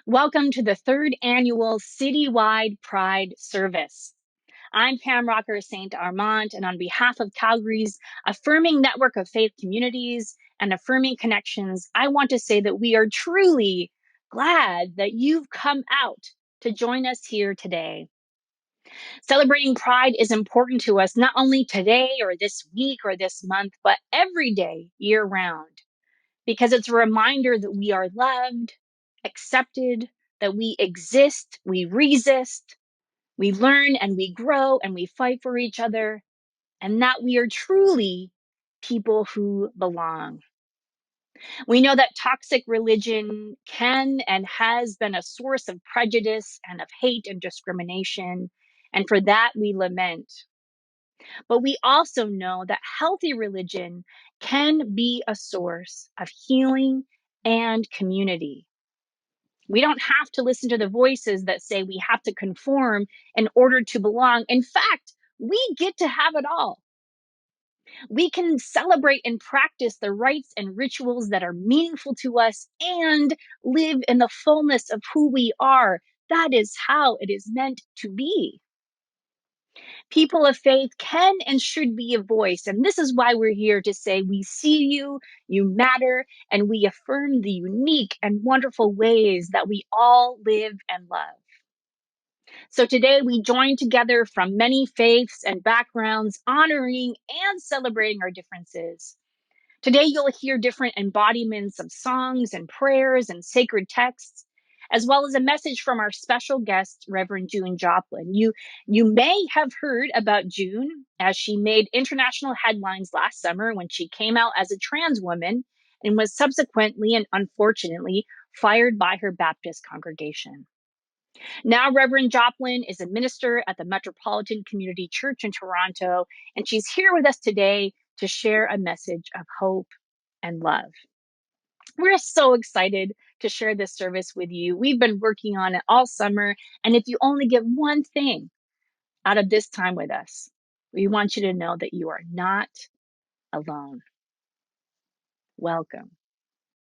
Welcome to the third annual Citywide Pride Service. I'm Pam Rocker St. Armand, and on behalf of Calgary's Affirming Network of Faith Communities and Affirming Connections, I want to say that we are truly glad that you've come out to join us here today. Celebrating Pride is important to us not only today or this week or this month, but every day, year round, because it's a reminder that we are loved, accepted, that we exist, we resist, we learn and we grow and we fight for each other, and that we are truly people who belong. We know that toxic religion can and has been a source of prejudice and of hate and discrimination, and for that we lament. But we also know that healthy religion can be a source of healing and community. We don't have to listen to the voices that say we have to conform in order to belong. In fact, we get to have it all. We can celebrate and practice the rites and rituals that are meaningful to us and live in the fullness of who we are. That is how it is meant to be. People of faith can and should be a voice. And this is why we're here to say we see you, you matter, and we affirm the unique and wonderful ways that we all live and love. So today we join together from many faiths and backgrounds, honoring and celebrating our differences. Today you'll hear different embodiments of songs and prayers and sacred texts, as well as a message from our special guest, Reverend June Joplin. You may have heard about June, as she made international headlines last summer when she came out as a trans woman and was subsequently and unfortunately fired by her Baptist congregation. Now, Reverend Joplin is a minister at the Metropolitan Community Church in Toronto, and she's here with us today to share a message of hope and love. We're so excited to share this service with you. We've been working on it all summer, and if you only get one thing out of this time with us, we want you to know that you are not alone. Welcome.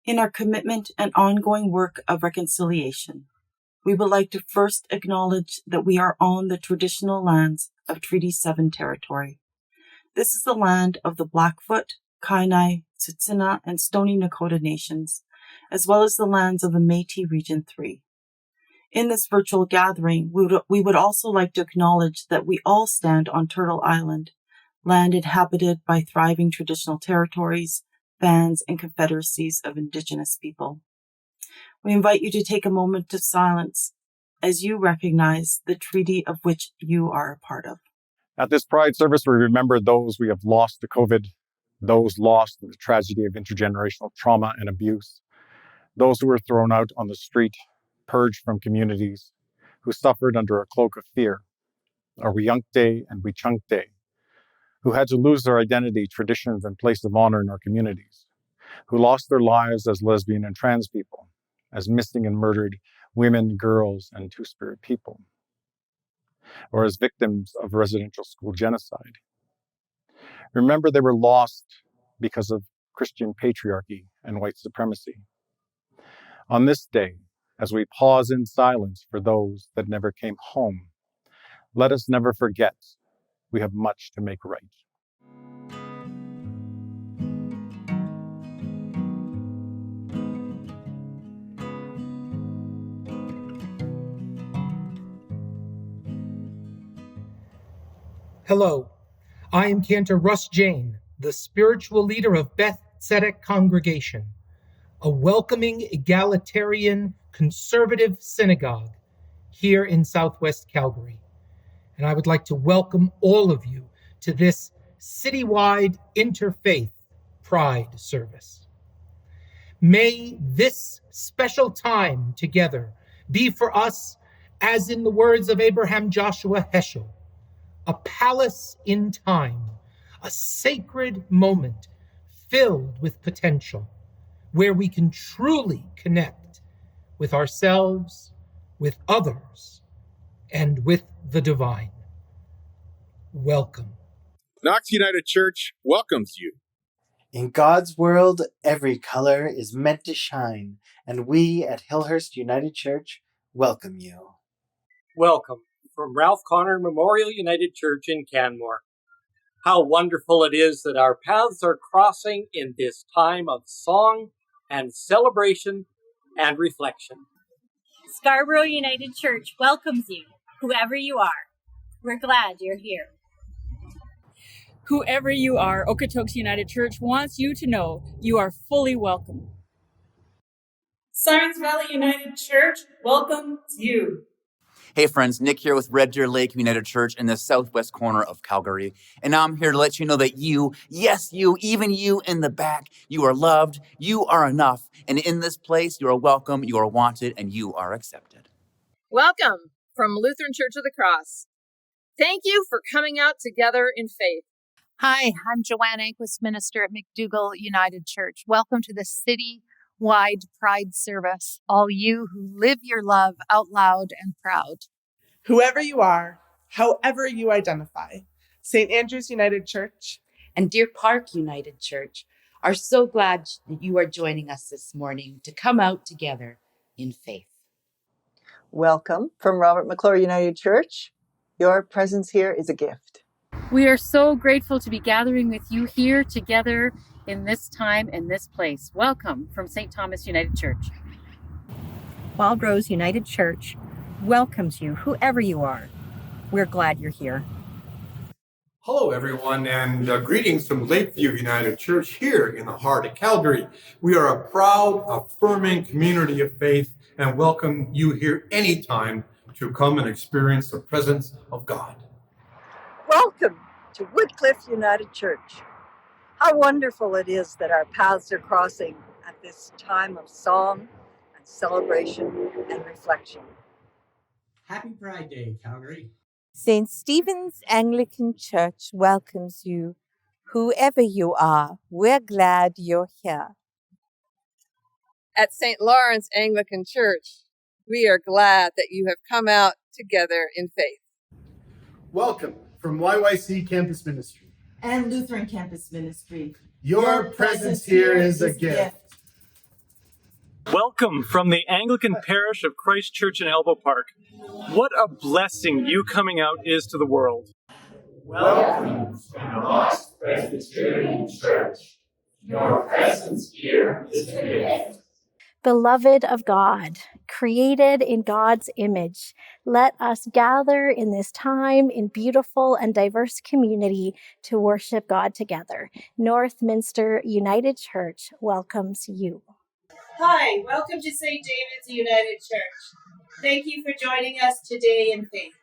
In our commitment and ongoing work of reconciliation, we would like to first acknowledge that we are on the traditional lands of Treaty 7 territory. This is the land of the Blackfoot, Kainai, Tsuut'ina, and Stoney Nakoda nations, as well as the lands of the Métis Region 3. In this virtual gathering, we would also like to acknowledge that we all stand on Turtle Island, land inhabited by thriving traditional territories, bands, and confederacies of Indigenous people. We invite you to take a moment of silence as you recognize the treaty of which you are a part of. At this Pride service, we remember those we have lost to COVID, those lost to the tragedy of intergenerational trauma and abuse, those who were thrown out on the street, purged from communities, who suffered under a cloak of fear, our Wiyunkte and Wichunkte, who had to lose their identity, traditions, and place of honor in our communities, who lost their lives as lesbian and trans people, as missing and murdered women, girls, and Two-Spirit people, or as victims of residential school genocide. Remember, they were lost because of Christian patriarchy and white supremacy. On this day, as we pause in silence for those that never came home, let us never forget we have much to make right. Hello, I am Cantor Russ Jane, the spiritual leader of Beth Tzedek Congregation, a welcoming, egalitarian, conservative synagogue here in Southwest Calgary. And I would like to welcome all of you to this citywide interfaith Pride service. May this special time together be for us, as in the words of Abraham Joshua Heschel, a palace in time, a sacred moment filled with potential, where we can truly connect with ourselves, with others, and with the divine. Welcome. Knox United Church welcomes you. In God's world, every color is meant to shine, and we at Hillhurst United Church welcome you. Welcome from Ralph Connor Memorial United Church in Canmore. How wonderful it is that our paths are crossing in this time of song and celebration and reflection. Scarborough United Church welcomes you, whoever you are. We're glad you're here. Whoever you are, Okotoks United Church wants you to know you are fully welcome. Sirens Valley United Church welcomes you. Hey friends, Nick here with Red Deer Lake United Church in the southwest corner of Calgary. And now I'm here to let you know that you, yes you, even you in the back, you are loved, you are enough. And in this place, you are welcome, you are wanted, and you are accepted. Welcome from Lutheran Church of the Cross. Thank you for coming out together in faith. Hi, I'm Joanne Anquist, minister at McDougall United Church. Welcome to the Citywide Pride Service, all you who live your love out loud and proud. Whoever you are, however you identify, St. Andrew's United Church and Deer Park United Church are so glad that you are joining us this morning to come out together in faith. Welcome from Robert McClure United Church. Your presence here is a gift. We are so grateful to be gathering with you here together in this time and this place. Welcome from St. Thomas United Church. Wild Rose United Church welcomes you, whoever you are. We're glad you're here. Hello, everyone, and greetings from Lakeview United Church here in the heart of Calgary. We are a proud, affirming community of faith and welcome you here anytime to come and experience the presence of God. Welcome to Woodcliff United Church. How wonderful it is that our paths are crossing at this time of song and celebration and reflection. Happy Pride Day, Calgary. St. Stephen's Anglican Church welcomes you. Whoever you are, we're glad you're here. At St. Lawrence Anglican Church, we are glad that you have come out together in faith. Welcome from YYC Campus Ministry and Lutheran Campus Ministry. Your presence here is a gift. Welcome from the Anglican Parish of Christ Church in Elbow Park. What a blessing you coming out is to the world. Welcome from the Lost Presbyterian Church. Your presence here is a gift. Beloved of God, created in God's image, let us gather in this time in beautiful and diverse community to worship God together. Northminster United Church welcomes you. Hi, welcome to St. David's United Church. Thank you for joining us today in faith.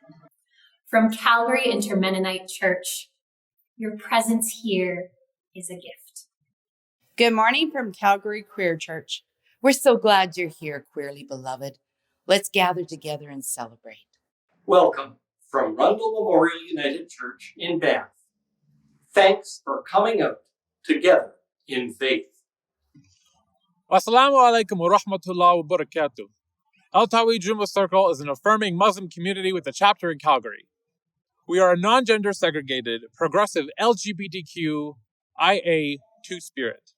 From Calgary Intermennonite Church, your presence here is a gift. Good morning from Calgary Queer Church. We're so glad you're here, queerly beloved. Let's gather together and celebrate. Welcome from Rundle Memorial United Church in Banff. Thanks for coming out together in faith. Assalamu alaikum wa rahmatullahi wa barakatuh. El-tawid Junia Circle is an affirming Muslim community with a chapter in Calgary. We are a non-gender segregated, progressive LGBTQIA2 spirit.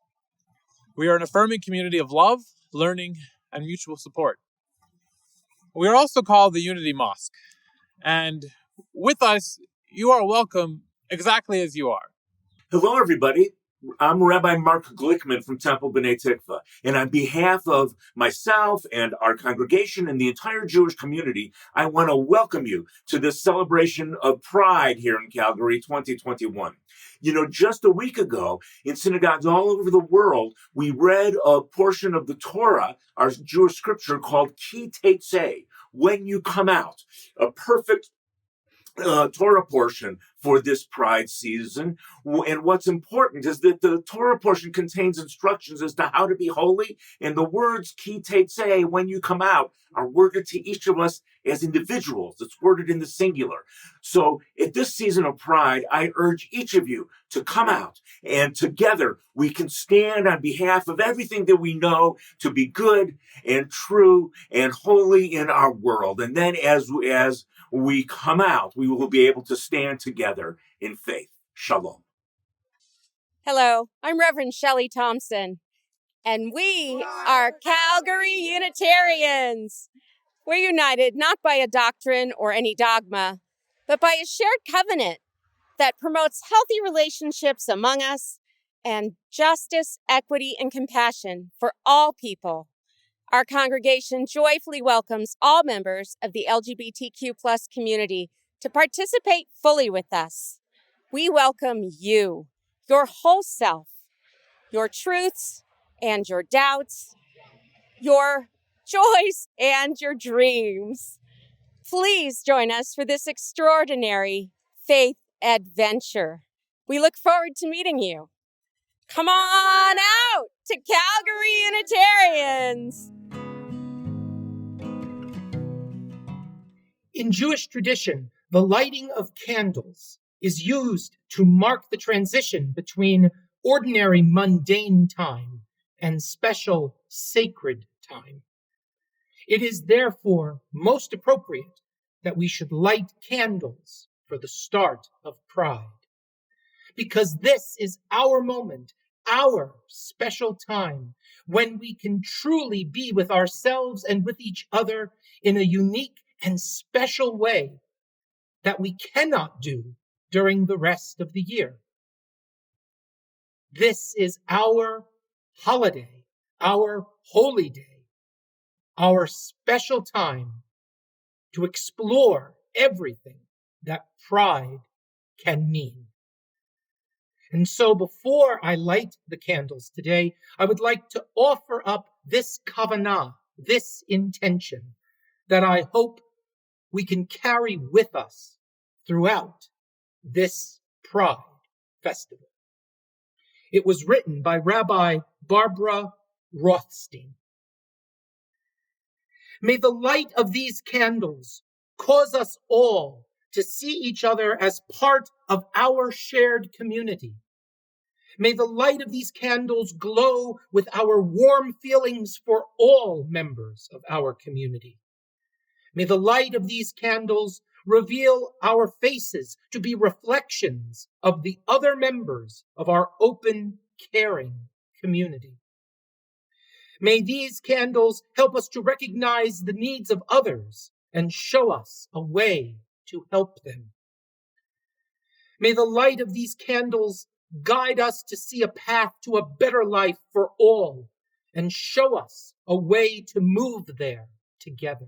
We are an affirming community of love, learning, and mutual support. We are also called the Unity Mosque. And with us, you are welcome exactly as you are. Hello, everybody. I'm Rabbi Mark Glickman from Temple B'nai Tikva, and on behalf of myself and our congregation and the entire Jewish community, I want to welcome you to this celebration of Pride here in Calgary 2021. You know, just a week ago, in synagogues all over the world, we read a portion of the Torah, our Jewish scripture, called Ki Teitzei, when you come out, a perfect Torah portion for this Pride season. And what's important is that the Torah portion contains instructions as to how to be holy, and the words Ki Teitzei, when you come out, are worded to each of us as individuals. It's worded in the singular. So at this season of Pride, I urge each of you to come out, and together we can stand on behalf of everything that we know to be good and true and holy in our world. And then as we come out, we will be able to stand together in faith. Shalom. Hello, I'm Reverend Shelley Thompson, and we are Calgary Unitarians. We're united not by a doctrine or any dogma, but by a shared covenant that promotes healthy relationships among us and justice, equity, and compassion for all people. Our congregation joyfully welcomes all members of the LGBTQ+ community to participate fully with us. We welcome you, your whole self, your truths and your doubts, your joys and your dreams. Please join us for this extraordinary faith adventure. We look forward to meeting you. Come on out to Calgary Unitarians. In Jewish tradition, the lighting of candles is used to mark the transition between ordinary mundane time and special sacred time. It is therefore most appropriate that we should light candles for the start of Pride, because this is our moment, our special time, when we can truly be with ourselves and with each other in a unique and special way that we cannot do during the rest of the year. This is our holiday, our holy day, our special time to explore everything that pride can mean. And so before I light the candles today, I would like to offer up this kavanah, this intention, that I hope we can carry with us throughout this Pride Festival. It was written by Rabbi Barbara Rothstein. May the light of these candles cause us all to see each other as part of our shared community. May the light of these candles glow with our warm feelings for all members of our community. May the light of these candles reveal our faces to be reflections of the other members of our open, caring community. May these candles help us to recognize the needs of others and show us a way to help them. May the light of these candles guide us to see a path to a better life for all and show us a way to move there together.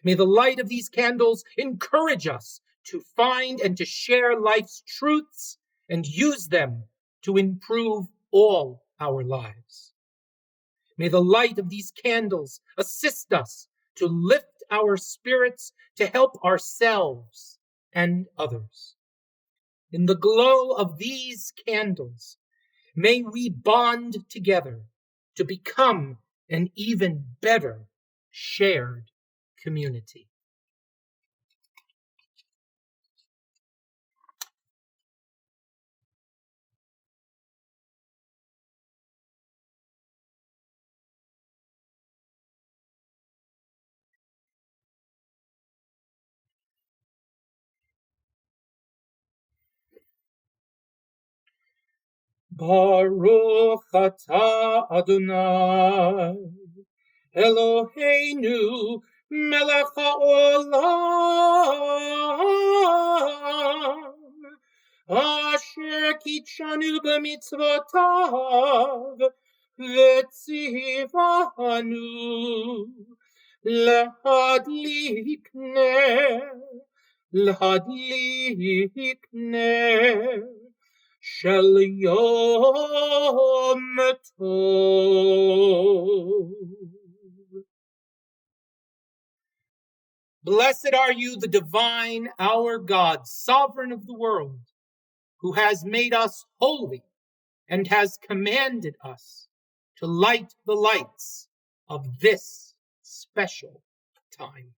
May the light of these candles encourage us to find and to share life's truths and use them to improve all our lives. May the light of these candles assist us to lift our spirits to help ourselves and others. In the glow of these candles, may we bond together to become an even better shared community. Baruch atah Adonai Eloheinu melech haolam asher kitshanu b'mitzvotav v'tzivanu lahadlik ner Shel Yom Tov. Blessed are you, the divine, our God, sovereign of the world, who has made us holy and has commanded us to light the lights of this special time.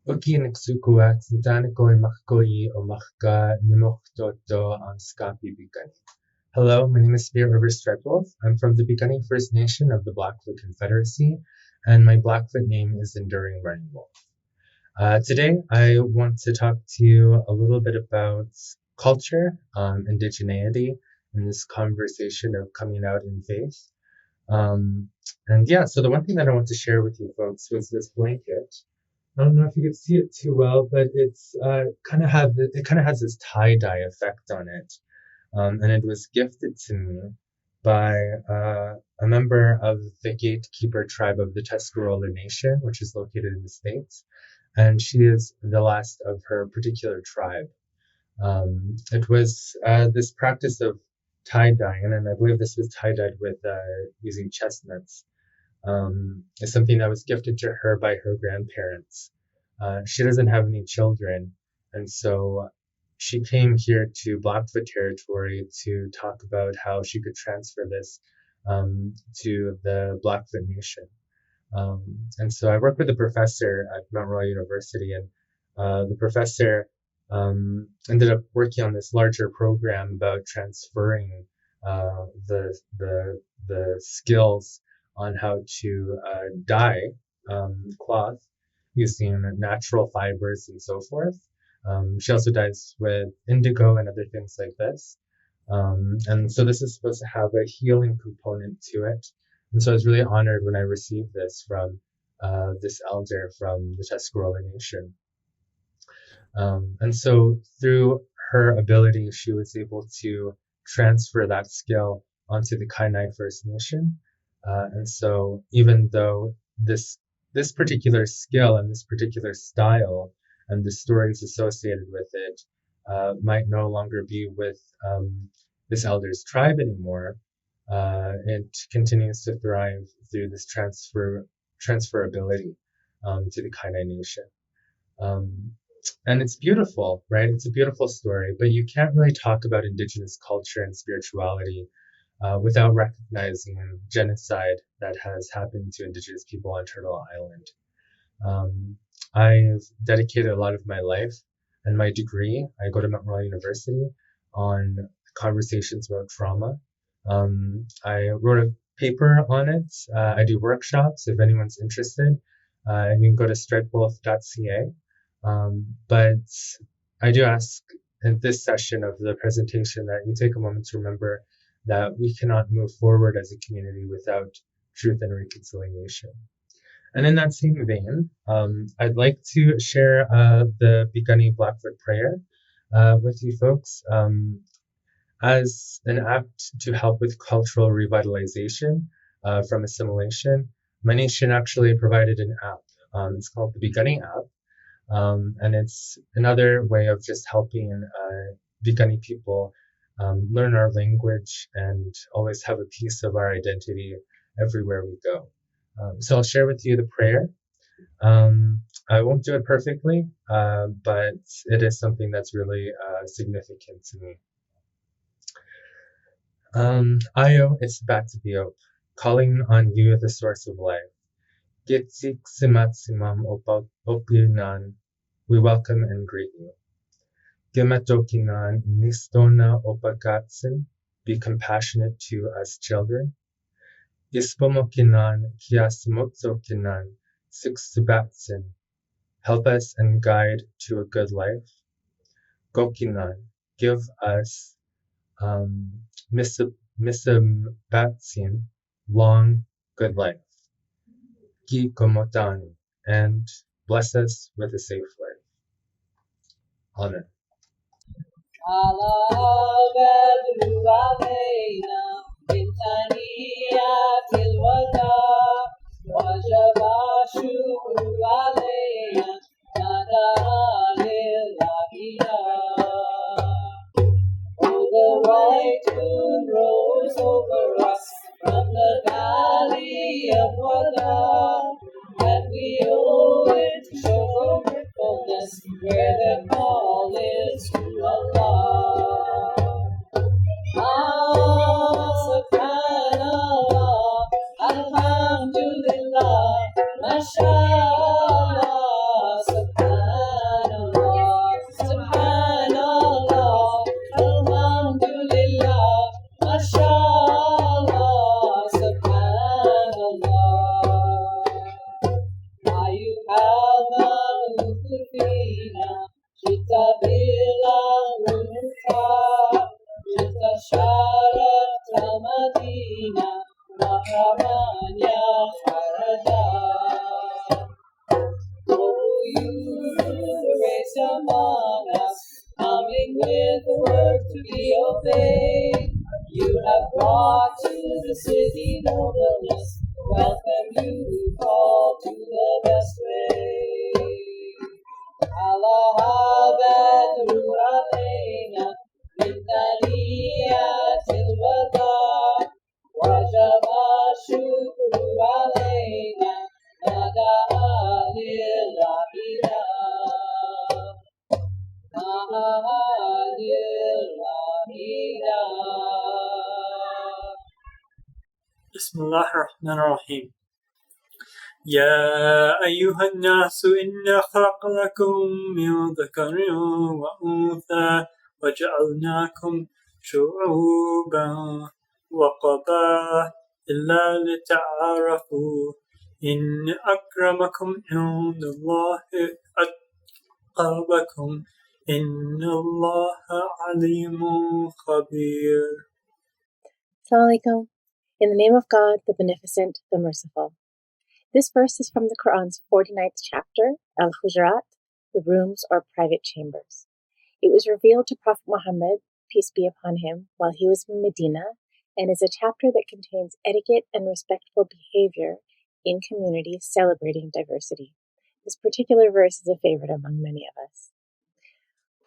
Uki nagsukuat sintaniko makakoi o makaka nimoktoto ang Skapi Bikani. Hello, my name is Spirit River Stripewolf. I'm from the Bikani First Nation of the Blackfoot Confederacy, and my Blackfoot name is Enduring Running Wolf. Today, I want to talk to you a little bit about culture, indigeneity, in this conversation of coming out in faith. So the one thing that I want to share with you folks was this blanket. I don't know if you can see it too well, but it's kind of has this tie-dye effect on it. And it was gifted to me by a member of the Gatekeeper tribe of the Tuscarora Nation, which is located in the States. And she is the last of her particular tribe. It was this practice of tie-dyeing, and I believe this was tie-dyed with using chestnuts. Is something that was gifted to her by her grandparents. She doesn't have any children, and so she came here to Blackfoot territory to talk about how she could transfer this to the Blackfoot Nation. And so I work with a professor at Mount Royal University, and the professor ended up working on this larger program about transferring the skills on how to dye cloth using natural fibers and so forth. She also dyes with indigo and other things like this. And so this is supposed to have a healing component to it. And so I was really honored when I received this from this elder from the Tuscarora Nation. And so through her ability, she was able to transfer that skill onto the Kainai First Nation. And so even though this particular skill and this particular style and the stories associated with it might no longer be with this elder's tribe anymore, it continues to thrive through this transferability to the Kainai Nation. And it's beautiful, right? It's a beautiful story, but you can't really talk about Indigenous culture and spirituality without recognizing genocide that has happened to Indigenous people on Turtle Island. I've dedicated a lot of my life and my degree. I go to Mount Royal University on conversations about trauma. I wrote a paper on it. I do workshops. If anyone's interested, you can go to stripewolf.ca. But I do ask in this session of the presentation that you take a moment to remember that we cannot move forward as a community without truth and reconciliation. And in that same vein, I'd like to share the Bikani Blackfoot prayer with you folks as an act to help with cultural revitalization from assimilation. My nation actually provided an app. It's called the Bikani app. And it's another way of just helping Bikani people learn our language and always have a piece of our identity everywhere we go. So I'll share with you the prayer. I won't do it perfectly, but it is something that's really significant to me. Ayo, it's back to be up, calling on you, the source of life. Gitsik simatsimam opinan, we welcome and greet you. Gematokinan nistona opagatsin, be compassionate to us children. Ispomokinan kiasmotsokinan, sixsubatsin, help us and guide to a good life. Gokinan, give us misabatsin, long good life. Komotani, and bless us with a safe life. Amen. The white moon rose over us from the valley of Wada, and we owe it to show gratefulness where the call is to Allah. Subhanallah, Alhamdulillah, Mashallah, Subhanallah. Kufina, Chita Bila Ruta, Chita Shara Tamadina, Mahamanya Harada. Oh, you raised among us, coming with the word to be obeyed. You have brought to the city nobleness, welcome you, call to the best way. Allah Badru Alayna, Bintaniya Tilwada, Wajaba Shukru Alayna, Nada Lilahida, Lilahida. Bismillah ar-Rahman ar-Rahim. يا أيها الناس إنا خلقناكم من ذكر وأنثى وجعلناكم شعوبا وقبائل لتعارفوا إن أكرمكم عند الله أتقاكم إن الله عليم خبير. Assalamu alaikum. In the name of God, the Beneficent, the Merciful. This verse is from the Quran's 49th chapter, Al-Hujurat, the rooms or private chambers. It was revealed to Prophet Muhammad, peace be upon him, while he was in Medina, and is a chapter that contains etiquette and respectful behavior in communities celebrating diversity. This particular verse is a favorite among many of us.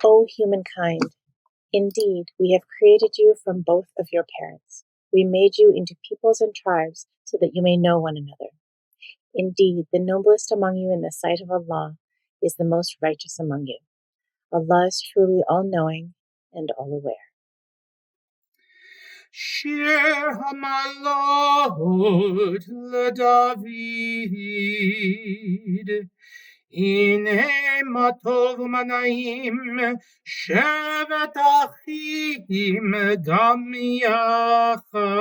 O humankind, indeed, we have created you from both of your parents. We made you into peoples and tribes so that you may know one another. Indeed, the noblest among you in the sight of Allah is the most righteous among you. Allah is truly all-knowing and all-aware. Shir Hamalot LeDavid Hine Matov Manaim Shevet Achim Gam Yachad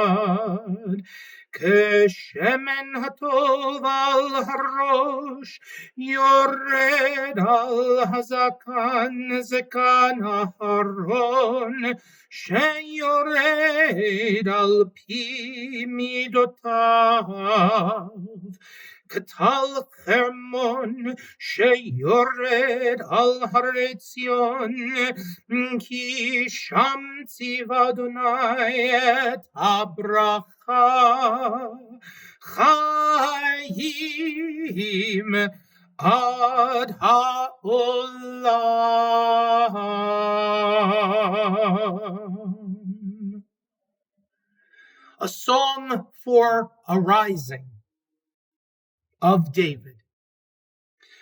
כשמן הטוב על הראש, יורד על הזקן, זקן הארון, שיורד על פי מידותיו. כטל חרמון שיורד על הרי ציון, כי שם ציווה אדוני את הברכה. חיים עד העולם. A song for a rising of David.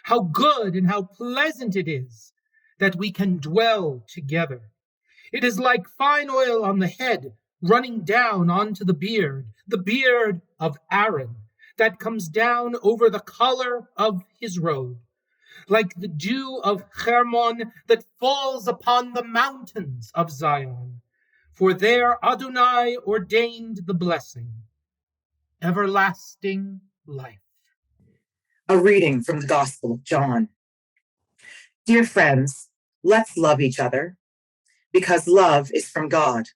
How good and how pleasant it is that we can dwell together. It is like fine oil on the head running down onto the beard of Aaron, that comes down over the collar of his robe, like the dew of Hermon that falls upon the mountains of Zion. For there Adonai ordained the blessing, everlasting life. A reading from the Gospel of John. Dear friends, let's love each other, because love is from God,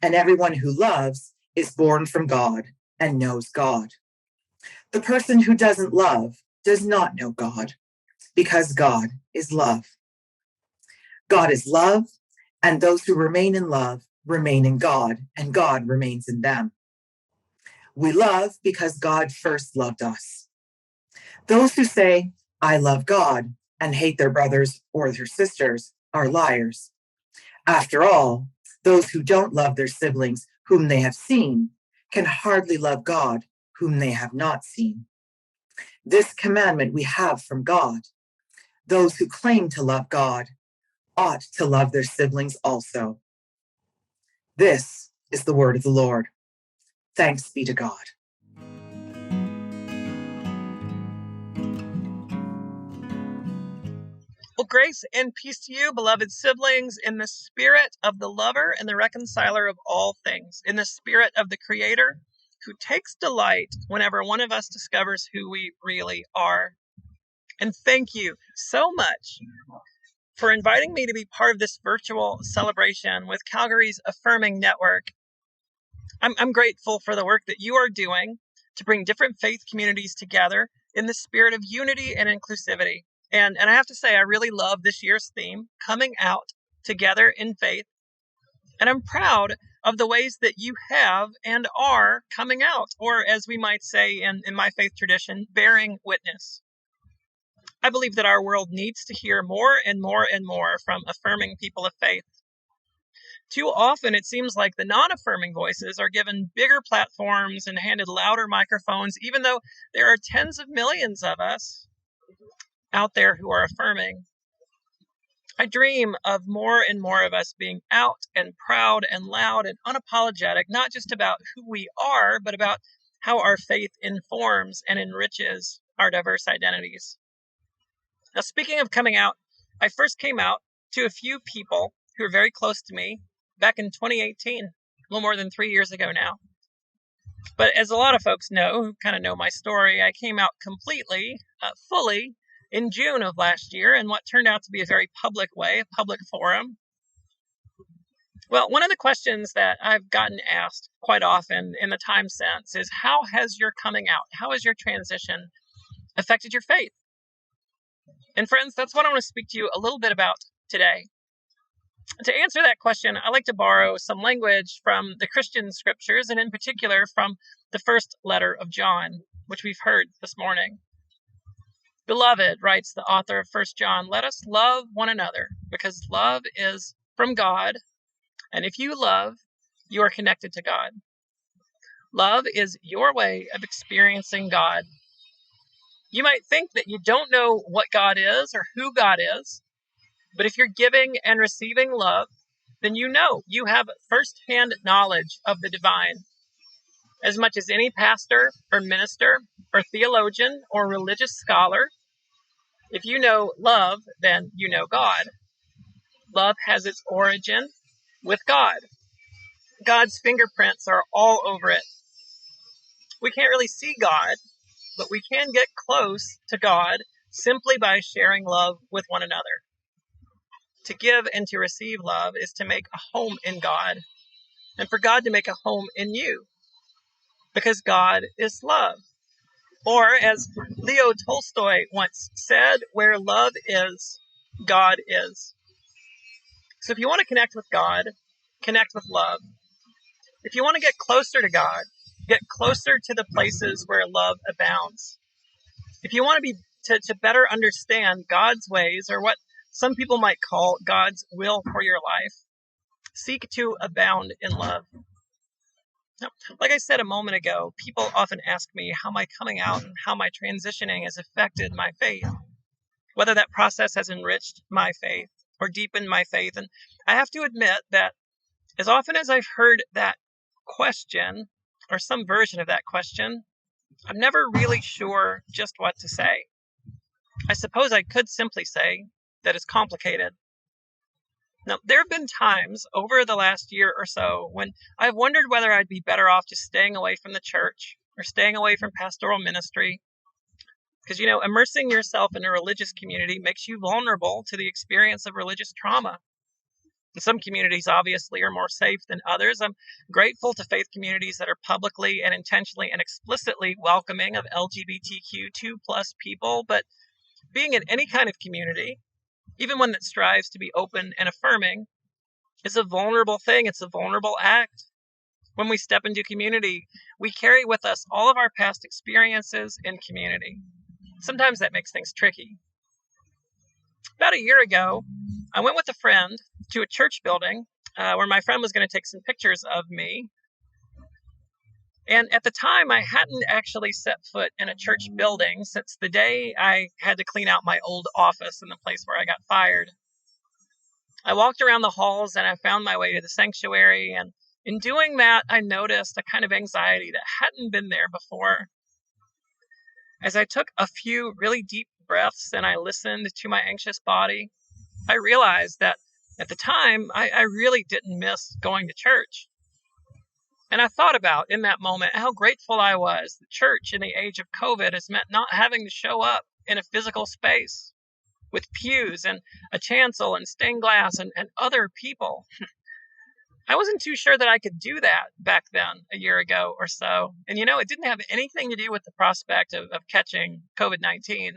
and everyone who loves is born from God and knows God. The person who doesn't love does not know God, because God is love. God is love, and those who remain in love remain in God, and God remains in them. We love because God first loved us. Those who say, I love God, and hate their brothers or their sisters are liars. After all, those who don't love their siblings whom they have seen can hardly love God whom they have not seen. This commandment we have from God. Those who claim to love God ought to love their siblings also. This is the word of the Lord. Thanks be to God. Well, grace and peace to you, beloved siblings, in the spirit of the lover and the reconciler of all things, in the spirit of the Creator, who takes delight whenever one of us discovers who we really are. And thank you so much for inviting me to be part of this virtual celebration with Calgary's Affirming Network. I'm grateful for the work that you are doing to bring different faith communities together in the spirit of unity and inclusivity. And I have to say, I really love this year's theme, Coming Out Together in Faith. And I'm proud of the ways that you have and are coming out, or as we might say in my faith tradition, bearing witness. I believe that our world needs to hear more and more and more from affirming people of faith. Too often, it seems like the non-affirming voices are given bigger platforms and handed louder microphones, even though there are tens of millions of us out there who are affirming. I dream of more and more of us being out and proud and loud and unapologetic, not just about who we are, but about how our faith informs and enriches our diverse identities. Now, speaking of coming out, I first came out to a few people who are very close to me back in 2018, a little more than 3 years ago now. But as a lot of folks know, who kind of know my story, I came out completely, fully, in June of last year in what turned out to be a very public way, a public forum. Well, one of the questions that I've gotten asked quite often in the time since is, how has your coming out, how has your transition affected your faith? And friends, that's what I want to speak to you a little bit about today. To answer that question, I like to borrow some language from the Christian scriptures, and in particular from the first letter of John, which we've heard this morning. Beloved, writes the author of 1 John, let us love one another, because love is from God, and if you love, you are connected to God. Love is your way of experiencing God. You might think that you don't know what God is or who God is, but if you're giving and receiving love, then you know you have firsthand knowledge of the divine. As much as any pastor or minister or theologian or religious scholar, if you know love, then you know God. Love has its origin with God. God's fingerprints are all over it. We can't really see God, but we can get close to God simply by sharing love with one another. To give and to receive love is to make a home in God, and for God to make a home in you, because God is love. Or, as Leo Tolstoy once said, where love is, God is. So if you want to connect with God, connect with love. If you want to get closer to God, get closer to the places where love abounds. If you want to better understand God's ways, or what some people might call God's will for your life, seek to abound in love. Now, like I said a moment ago, people often ask me how my coming out and how my transitioning has affected my faith, whether that process has enriched my faith or deepened my faith. And I have to admit that as often as I've heard that question, or some version of that question, I'm never really sure just what to say. I suppose I could simply say that it's complicated. Now, there have been times over the last year or so when I've wondered whether I'd be better off just staying away from the church or staying away from pastoral ministry. Because, immersing yourself in a religious community makes you vulnerable to the experience of religious trauma. And some communities obviously are more safe than others. I'm grateful to faith communities that are publicly and intentionally and explicitly welcoming of LGBTQ2+ people, but being in any kind of community, even one that strives to be open and affirming, is a vulnerable thing. It's a vulnerable act. When we step into community, we carry with us all of our past experiences in community. Sometimes that makes things tricky. About a year ago, I went with a friend to a church building where my friend was going to take some pictures of me. And at the time, I hadn't actually set foot in a church building since the day I had to clean out my old office in the place where I got fired. I walked around the halls and I found my way to the sanctuary. And in doing that, I noticed a kind of anxiety that hadn't been there before. As I took a few really deep breaths and I listened to my anxious body, I realized that at the time, I really didn't miss going to church. And I thought about, in that moment, how grateful I was. The church in the age of COVID has meant not having to show up in a physical space with pews and a chancel and stained glass and other people. I wasn't too sure that I could do that back then, a year ago or so. And it didn't have anything to do with the prospect of catching COVID-19.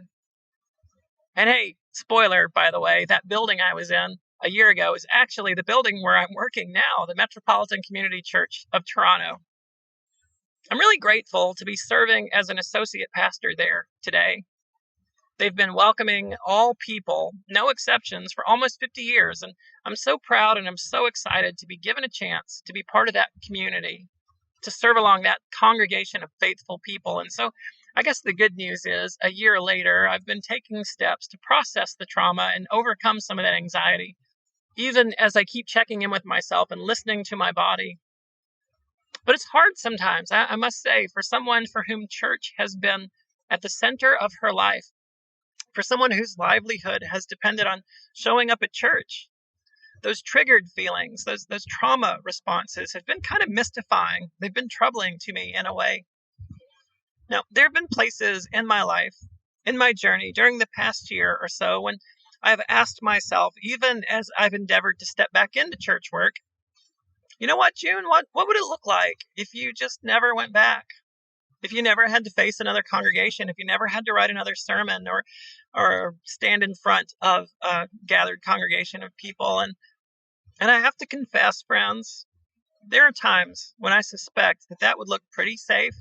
And hey, spoiler, by the way, that building I was in a year ago is actually the building where I'm working now, the Metropolitan Community Church of Toronto. I'm really grateful to be serving as an associate pastor there today. They've been welcoming all people, no exceptions, for almost 50 years. And I'm so proud and I'm so excited to be given a chance to be part of that community, to serve along that congregation of faithful people. And so I guess the good news is, a year later, I've been taking steps to process the trauma and overcome some of that anxiety, even as I keep checking in with myself and listening to my body. But it's hard sometimes, I must say, for someone for whom church has been at the center of her life, for someone whose livelihood has depended on showing up at church. Those triggered feelings, those trauma responses have been kind of mystifying. They've been troubling to me in a way. Now, there have been places in my life, in my journey, during the past year or so, when I've asked myself, even as I've endeavored to step back into church work, you know what, June, what would it look like if you just never went back? If you never had to face another congregation, if you never had to write another sermon or stand in front of a gathered congregation of people. And I have to confess, friends, there are times when I suspect that would look pretty safe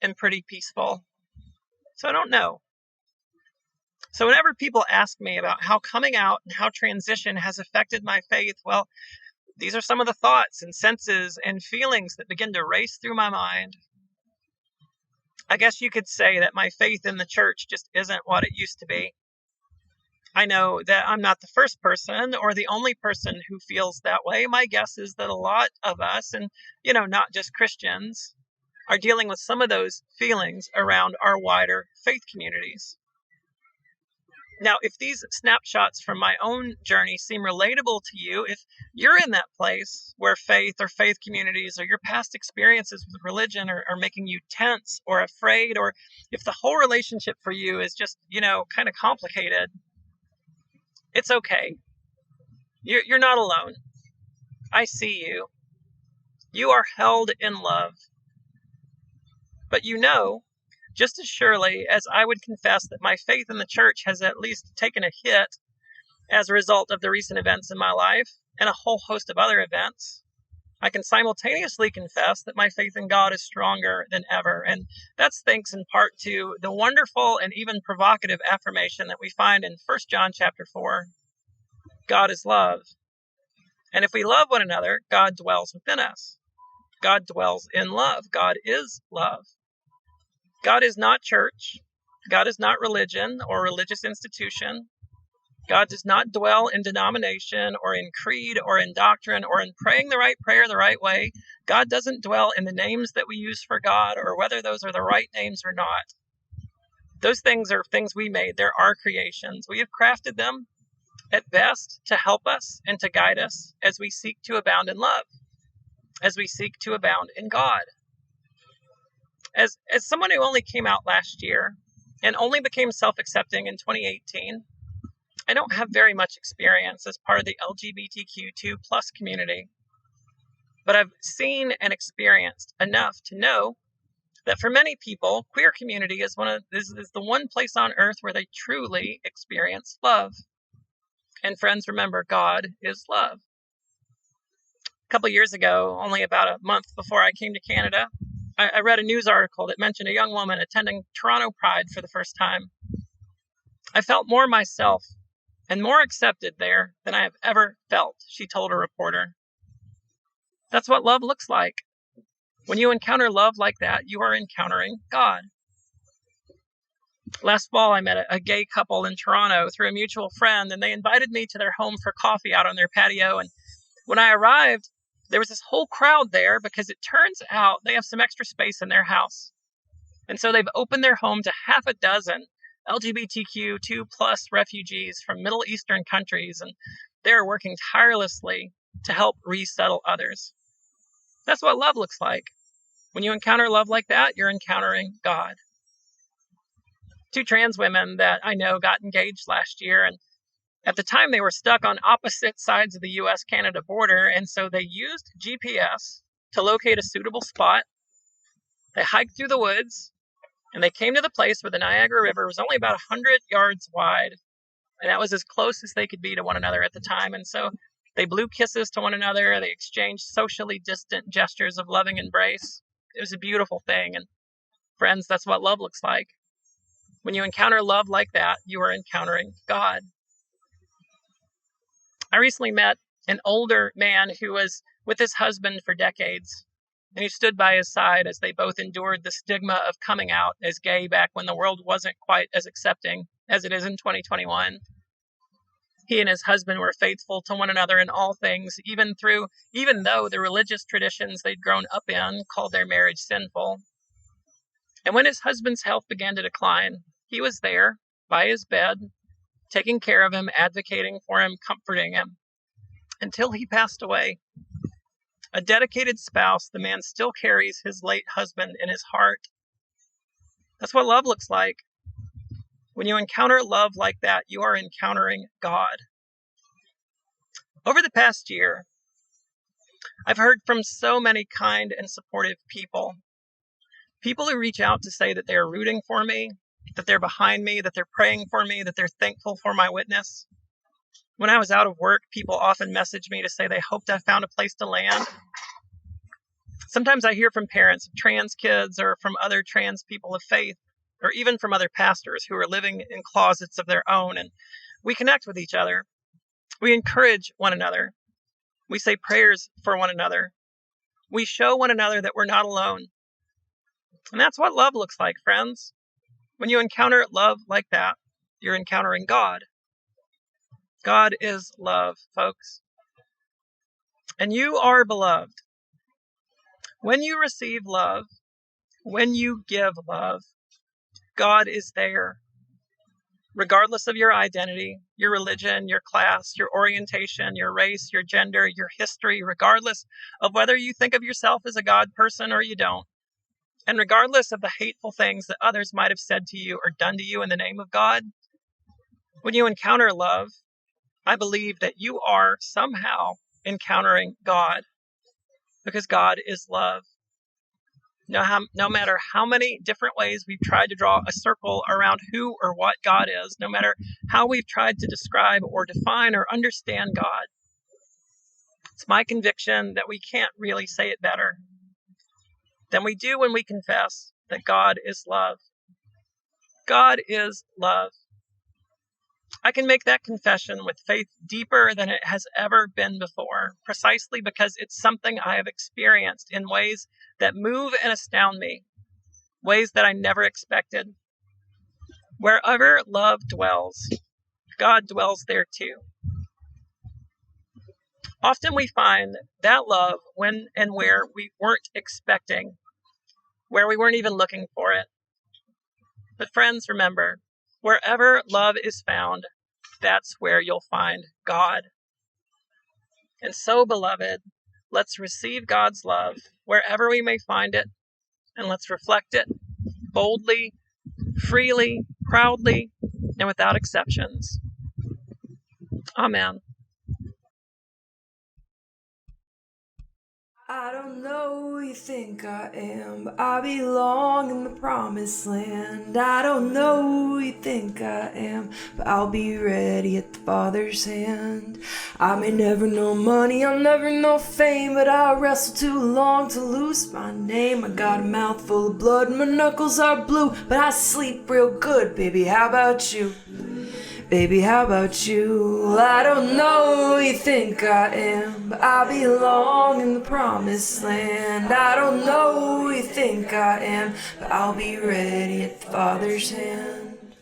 and pretty peaceful. So I don't know. So whenever people ask me about how coming out and how transition has affected my faith, well, these are some of the thoughts and senses and feelings that begin to race through my mind. I guess you could say that my faith in the church just isn't what it used to be. I know that I'm not the first person or the only person who feels that way. My guess is that a lot of us, and not just Christians, are dealing with some of those feelings around our wider faith communities. Now, if these snapshots from my own journey seem relatable to you, if you're in that place where faith or faith communities or your past experiences with religion are making you tense or afraid, or if the whole relationship for you is just, kind of complicated, it's okay. You're not alone. I see you. You are held in love. But just as surely as I would confess that my faith in the church has at least taken a hit as a result of the recent events in my life and a whole host of other events, I can simultaneously confess that my faith in God is stronger than ever. And that's thanks in part to the wonderful and even provocative affirmation that we find in 1 John chapter 4. God is love. And if we love one another, God dwells within us. God dwells in love. God is love. God is not church. God is not religion or religious institution. God does not dwell in denomination or in creed or in doctrine or in praying the right prayer the right way. God doesn't dwell in the names that we use for God or whether those are the right names or not. Those things are things we made. They're our creations. We have crafted them at best to help us and to guide us as we seek to abound in love, as we seek to abound in God. As someone who only came out last year and only became self-accepting in 2018, I don't have very much experience as part of the LGBTQ2+ community, but I've seen and experienced enough to know that for many people, queer community is the one place on earth where they truly experience love. And friends, remember, God is love. A couple years ago, only about a month before I came to Canada, I read a news article that mentioned a young woman attending Toronto Pride for the first time. I felt more myself and more accepted there than I have ever felt, she told a reporter. That's what love looks like. When you encounter love like that, you are encountering God. Last fall, I met a gay couple in Toronto through a mutual friend, and they invited me to their home for coffee out on their patio. And when I arrived, there was this whole crowd there because it turns out they have some extra space in their house. And so they've opened their home to half a dozen LGBTQ2+ refugees from Middle Eastern countries, and they're working tirelessly to help resettle others. That's what love looks like. When you encounter love like that, you're encountering God. 2 trans women that I know got engaged last year, and at the time they were stuck on opposite sides of the US-Canada border, and so they used GPS to locate a suitable spot. They hiked through the woods, and they came to the place where the Niagara River was only about 100 yards wide, and that was as close as they could be to one another at the time. And so they blew kisses to one another. They exchanged socially distant gestures of loving embrace. It was a beautiful thing. And friends, that's what love looks like. When you encounter love like that, you are encountering God. I recently met an older man who was with his husband for decades, and he stood by his side as they both endured the stigma of coming out as gay back when the world wasn't quite as accepting as it is in 2021. He and his husband were faithful to one another in all things, even though the religious traditions they'd grown up in called their marriage sinful. And when his husband's health began to decline, he was there by his bed, taking care of him, advocating for him, comforting him, until he passed away. A dedicated spouse, the man still carries his late husband in his heart. That's what love looks like. When you encounter love like that, you are encountering God. Over the past year, I've heard from so many kind and supportive people. People who reach out to say that they are rooting for me, that they're behind me, that they're praying for me, that they're thankful for my witness. When I was out of work, people often message me to say they hoped I found a place to land. Sometimes I hear from parents of trans kids or from other trans people of faith, or even from other pastors who are living in closets of their own, and we connect with each other. We encourage one another. We say prayers for one another. We show one another that we're not alone. And that's what love looks like, friends. When you encounter love like that, you're encountering God. God is love, folks. And you are beloved. When you receive love, when you give love, God is there. Regardless of your identity, your religion, your class, your orientation, your race, your gender, your history, regardless of whether you think of yourself as a God person or you don't, and regardless of the hateful things that others might have said to you or done to you in the name of God, when you encounter love, I believe that you are somehow encountering God, because God is love. No matter how many different ways we've tried to draw a circle around who or what God is, no matter how we've tried to describe or define or understand God, it's my conviction that we can't really say it better than we do when we confess that God is love. God is love. I can make that confession with faith deeper than it has ever been before, precisely because it's something I have experienced in ways that move and astound me, ways that I never expected. Wherever love dwells, God dwells there too. Often we find that love when and where we weren't expecting, where we weren't even looking for it. But friends, remember, wherever love is found, that's where you'll find God. And so, beloved, let's receive God's love wherever we may find it, and let's reflect it boldly, freely, proudly, and without exceptions. Amen. I don't know who you think I am, but I belong in the promised land. I don't know who you think I am, but I'll be ready at the Father's hand. I may never know money, I'll never know fame, but I wrestled too long to lose my name. I got a mouth full of blood, my knuckles are blue, but I sleep real good, baby, how about you? Baby, how about you? I don't know who you think I am, but I belong in the promised land. I don't know who you think I am, but I'll be ready at the Father's hand.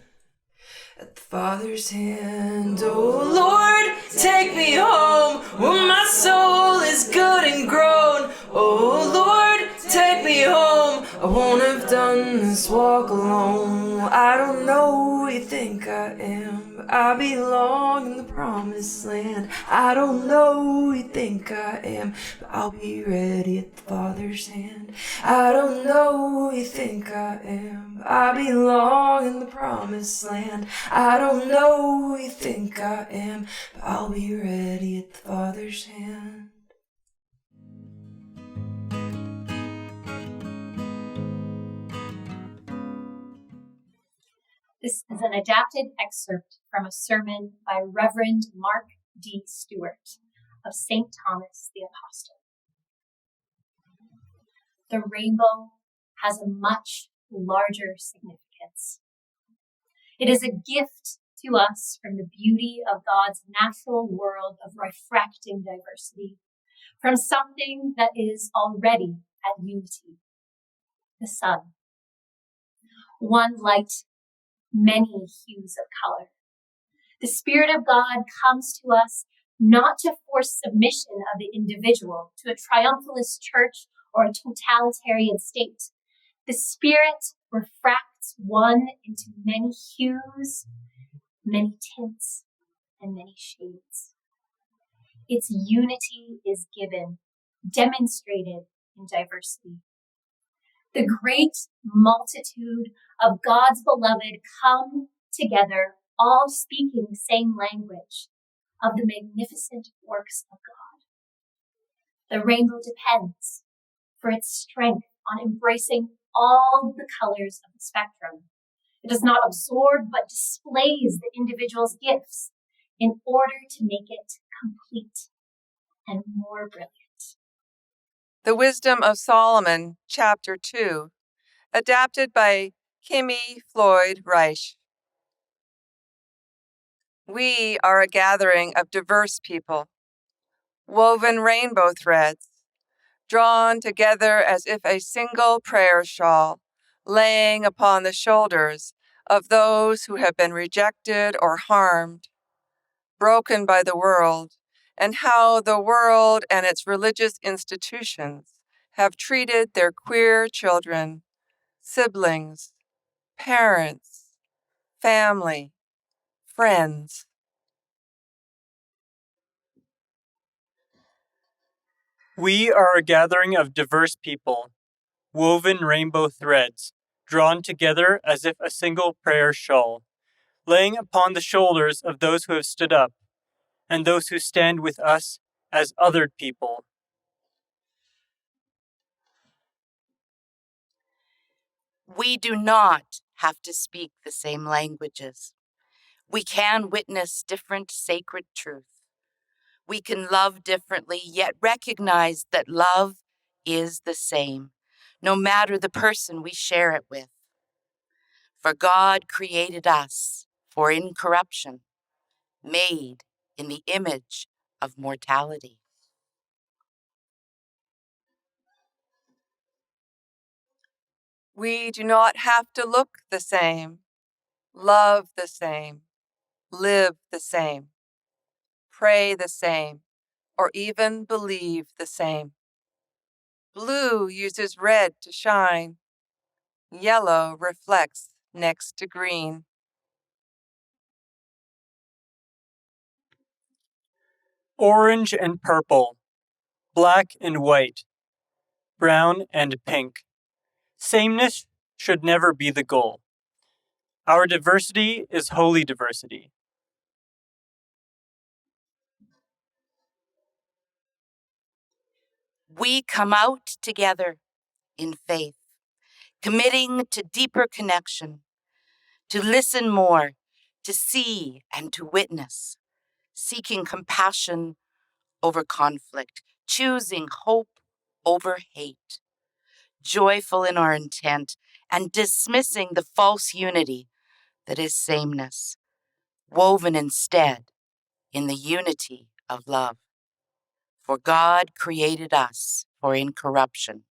At the Father's hand. Oh Lord, take me home where my soul is good and grown. Oh Lord, take me home. I won't have done this walk alone. I don't know who you think I am, but I belong in the promised land. I don't know who you think I am, but I'll be ready at the Father's hand. I don't know who you think I am, but I belong in the promised land. I don't know who you think I am, but I'll be ready at the Father's hand. This is an adapted excerpt from a sermon by Reverend Mark D. Stewart of St. Thomas the Apostle. The rainbow has a much larger significance. It is a gift to us from the beauty of God's natural world of refracting diversity, from something that is already at unity, the sun. One light, many hues of color. The Spirit of God comes to us not to force submission of the individual to a triumphalist church or a totalitarian state. The Spirit refracts one into many hues, many tints, and many shades. Its unity is given, demonstrated in diversity. The great multitude of God's beloved come together, all speaking the same language of the magnificent works of God. The rainbow depends for its strength on embracing all the colors of the spectrum. It does not absorb, but displays the individual's gifts in order to make it complete and more brilliant. The Wisdom of Solomon, Chapter 2, adapted by Kimmy Floyd Reich. We are a gathering of diverse people, woven rainbow threads, drawn together as if a single prayer shawl, laying upon the shoulders of those who have been rejected or harmed, broken by the world, and how the world and its religious institutions have treated their queer children, siblings, parents, family, friends. We are a gathering of diverse people, woven rainbow threads, drawn together as if a single prayer shawl, laying upon the shoulders of those who have stood up, and those who stand with us as othered people. We do not have to speak the same languages. We can witness different sacred truth. We can love differently, yet recognize that love is the same, no matter the person we share it with. For God created us for incorruption, made in the image of mortality. We do not have to look the same, love the same, live the same, pray the same, or even believe the same. Blue uses red to shine. Yellow reflects next to green. Orange and purple, black and white, brown and pink. Sameness should never be the goal. Our diversity is holy diversity. We come out together in faith, committing to deeper connection, to listen more, to see and to witness, seeking compassion over conflict, choosing hope over hate, joyful in our intent, and dismissing the false unity that is sameness, woven instead in the unity of love. For God created us for incorruption,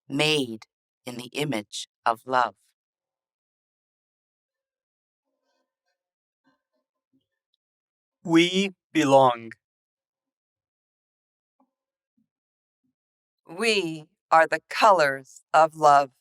made in the image of love. We belong. We are the colors of love.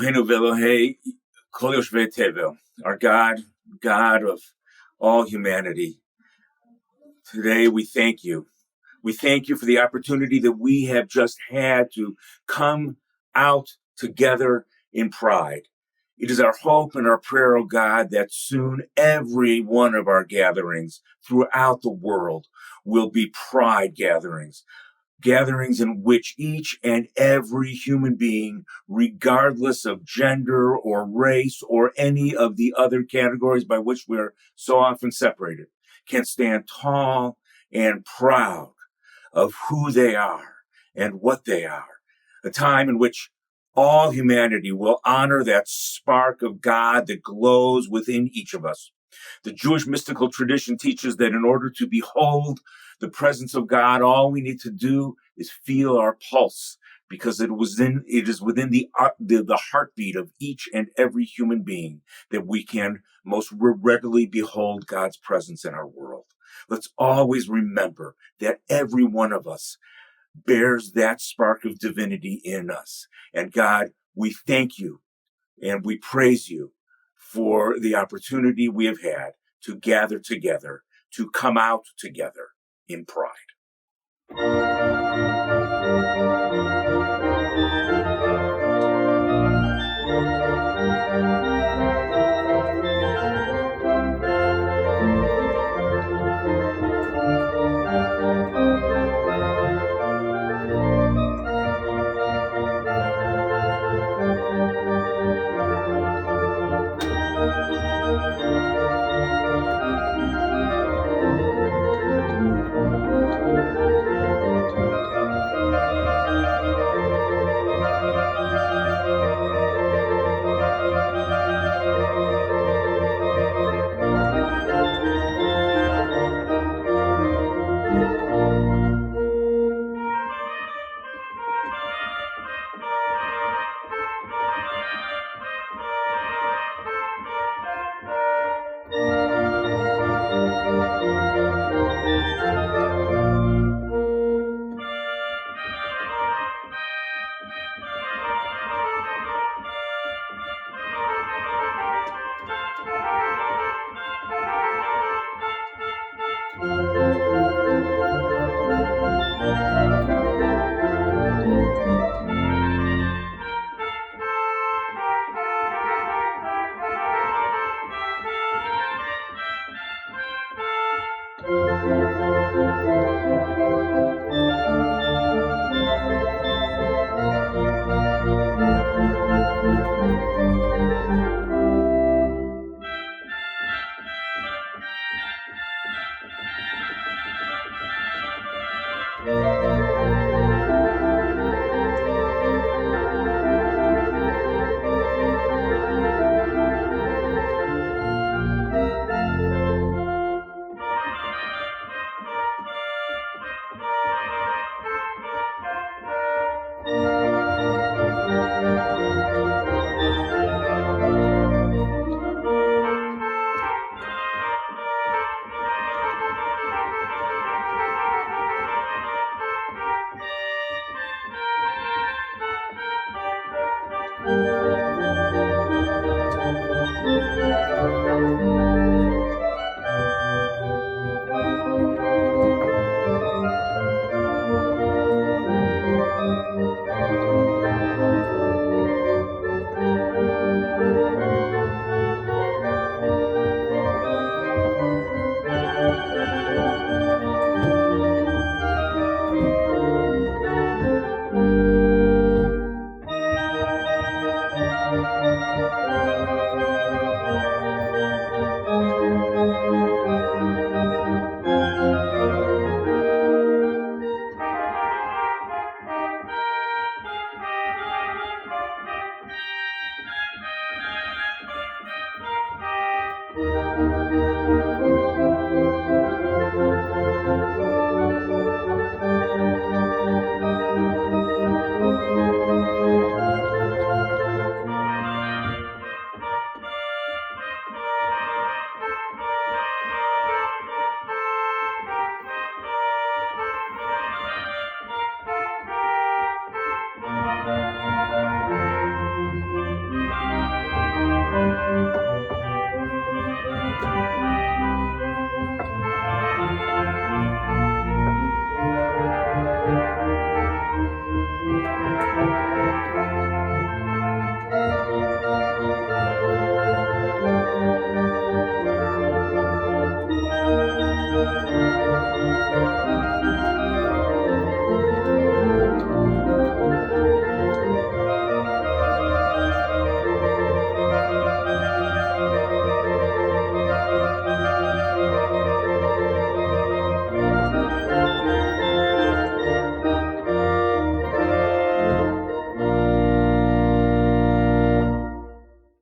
Eloheinu ve'Elohei kol yoshvei tevel, our God, God of all humanity. Today we thank you. We thank you for the opportunity that we have just had to come out together in pride. It is our hope and our prayer, O God, that soon every one of our gatherings throughout the world will be pride gatherings. Gatherings in which each and every human being, regardless of gender or race or any of the other categories by which we're so often separated, can stand tall and proud of who they are and what they are. A time in which all humanity will honor that spark of God that glows within each of us. The Jewish mystical tradition teaches that in order to behold the presence of God, all we need to do is feel our pulse, because it is within the heartbeat of each and every human being that we can most readily behold God's presence in our world. Let's always remember that every one of us bears that spark of divinity in us. And God, we thank you and we praise you for the opportunity we have had to gather together, to come out together in pride.